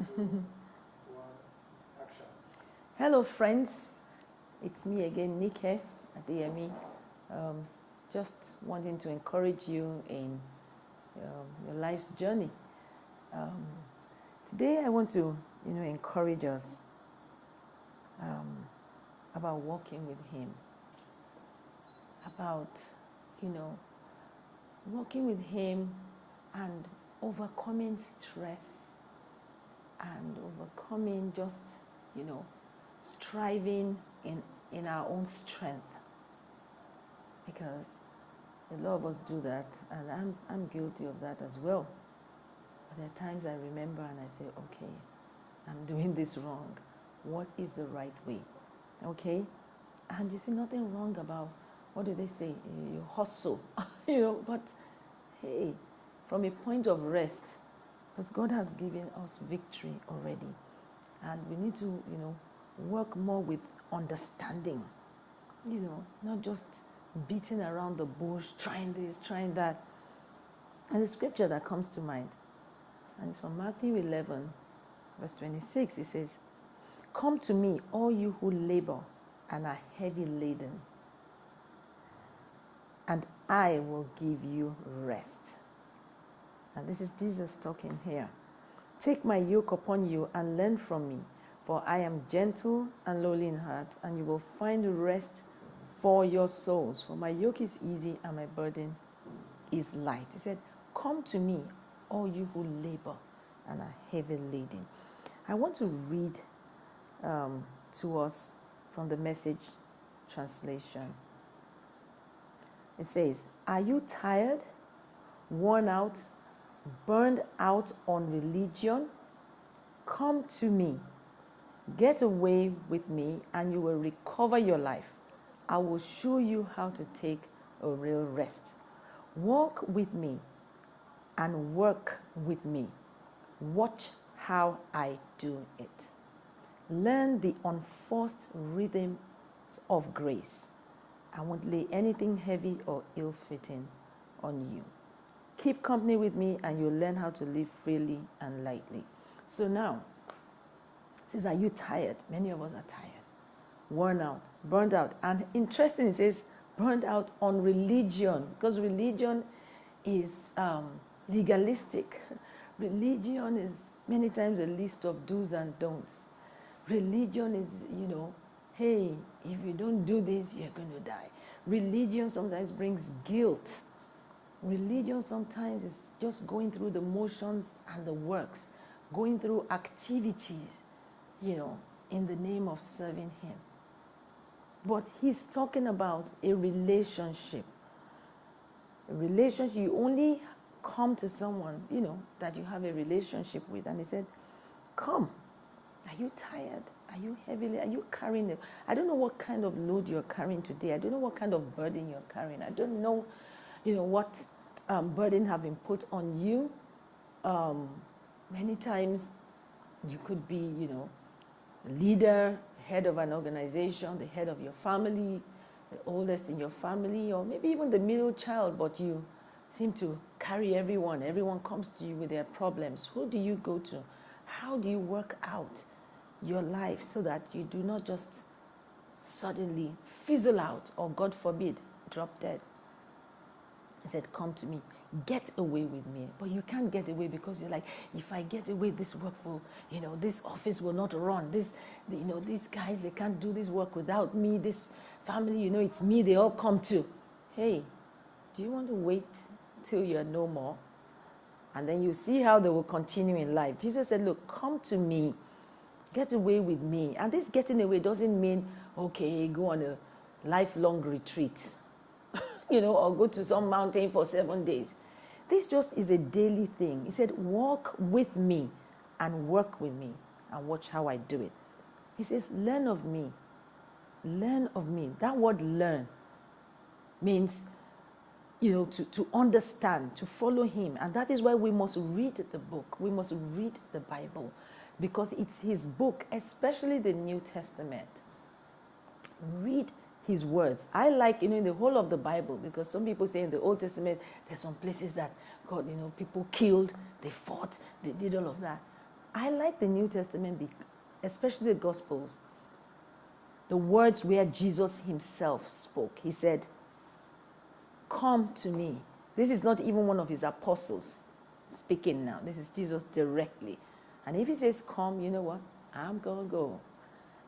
Action. Hello friends, it's me again, Nike Adeyemi. Just wanting to encourage you in your life's journey. Today I want to, encourage us about walking with Him, about, walking with Him and overcoming stress and overcoming just, striving in our own strength. Because a lot of us do that, and I'm guilty of that as well. But there are times I remember and I say, okay, I'm doing this wrong. What is the right way? Okay? And you see nothing wrong about, what do they say? You hustle, but hey, from a point of rest, because God has given us victory already. And we need to, work more with understanding, not just beating around the bush, trying this, trying that. And the scripture that comes to mind, and it's from Matthew 11, verse 26, it says, "Come to me, all you who labor and are heavy laden, and I will give you rest." And this is Jesus talking here. "Take my yoke upon you and learn from me, for I am gentle and lowly in heart, and you will find rest for your souls. For my yoke is easy and my burden is light." He said, "Come to me, all you who labor and are heavy laden." I want to read to us from the Message translation. It says, "Are you tired, worn out, burned out on religion? Come to me. Get away with me and you will recover your life. I will show you how to take a real rest. Walk with me and work with me. Watch how I do it. Learn the unforced rhythms of grace. I won't lay anything heavy or ill-fitting on you. Keep company with me and you'll learn how to live freely and lightly." So now, it says, are you tired? Many of us are tired, worn out, burned out. And interesting, it says, burned out on religion, because religion is legalistic. Religion is many times a list of do's and don'ts. Religion is, hey, if you don't do this, you're going to die. Religion sometimes brings guilt. Religion sometimes is just going through the motions and the works, going through activities, in the name of serving Him. But He's talking about a relationship. A relationship, you only come to someone, that you have a relationship with. And He said, come. Are you tired? Are you heavily? Are you carrying it? I don't know what kind of load you're carrying today. I don't know what kind of burden you're carrying. I don't know, what burden have been put on you. Many times you could be, leader, head of an organization, the head of your family, the oldest in your family, or maybe even the middle child, but you seem to carry everyone. Everyone comes to you with their problems. Who do you go to? How do you work out your life so that you do not just suddenly fizzle out or, God forbid, drop dead? He said, come to me. Get away with me. But you can't get away because you're like, if I get away, this work will, this office will not run. These guys, they can't do this work without me. This family, it's me they all come to. Hey, do you want to wait till you're no more? And then you see how they will continue in life. Jesus said, look, come to me. Get away with me. And this getting away doesn't mean, okay, go on a lifelong retreat, or go to some mountain for 7 days. This just is a daily thing. He said, walk with me and work with me and watch how I do it. He says, learn of me. Learn of me. That word learn means, to understand, to follow Him. And that is why we must read the book. We must read the Bible because it's His book, especially the New Testament. Read His words. I like, in the whole of the Bible, because some people say in the Old Testament, there's some places that God, people killed, they fought, they did all of that. I like the New Testament, especially the Gospels, the words where Jesus himself spoke. He said, come to me. This is not even one of his apostles speaking now. This is Jesus directly. And if he says, come, you know what? I'm going to go.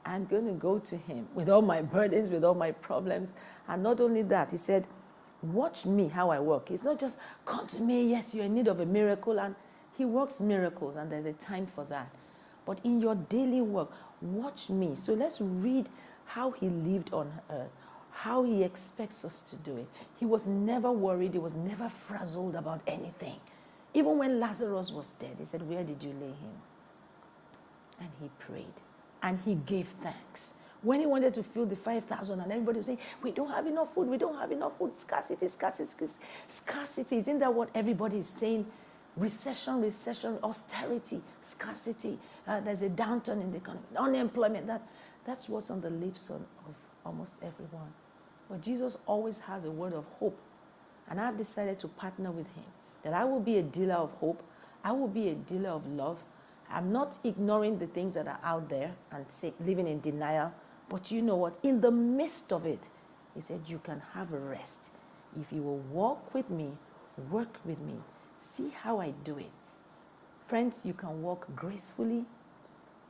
I'm going to go to him with all my burdens, with all my problems. And not only that, he said, watch me how I work. It's not just, come to me, yes, you're in need of a miracle. And he works miracles, and there's a time for that. But in your daily work, watch me. So let's read how he lived on earth, how he expects us to do it. He was never worried. He was never frazzled about anything. Even when Lazarus was dead, he said, where did you lay him? And he prayed. And he gave thanks. When he wanted to fill the 5,000 and everybody was saying, we don't have enough food, we don't have enough food, scarcity, scarcity, scarcity. Isn't that what everybody is saying? Recession, austerity, scarcity. There's a downturn in the economy, unemployment. That's what's on the lips of almost everyone. But Jesus always has a word of hope. And I've decided to partner with him, that I will be a dealer of hope. I will be a dealer of love. I'm not ignoring the things that are out there and living in denial. But you know what? In the midst of it, he said, you can have a rest. If you will walk with me, work with me, see how I do it. Friends, you can walk gracefully,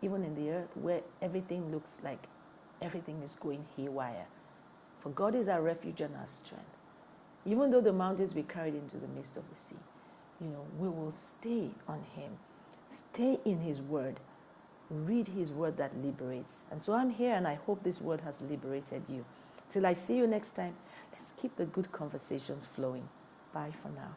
even in the earth where everything looks like everything is going haywire. For God is our refuge and our strength. Even though the mountains be carried into the midst of the sea, we will stay on him. Stay in his word. Read his word that liberates. And so I'm here, and I hope this word has liberated you. Till I see you next time, let's keep the good conversations flowing. Bye for now.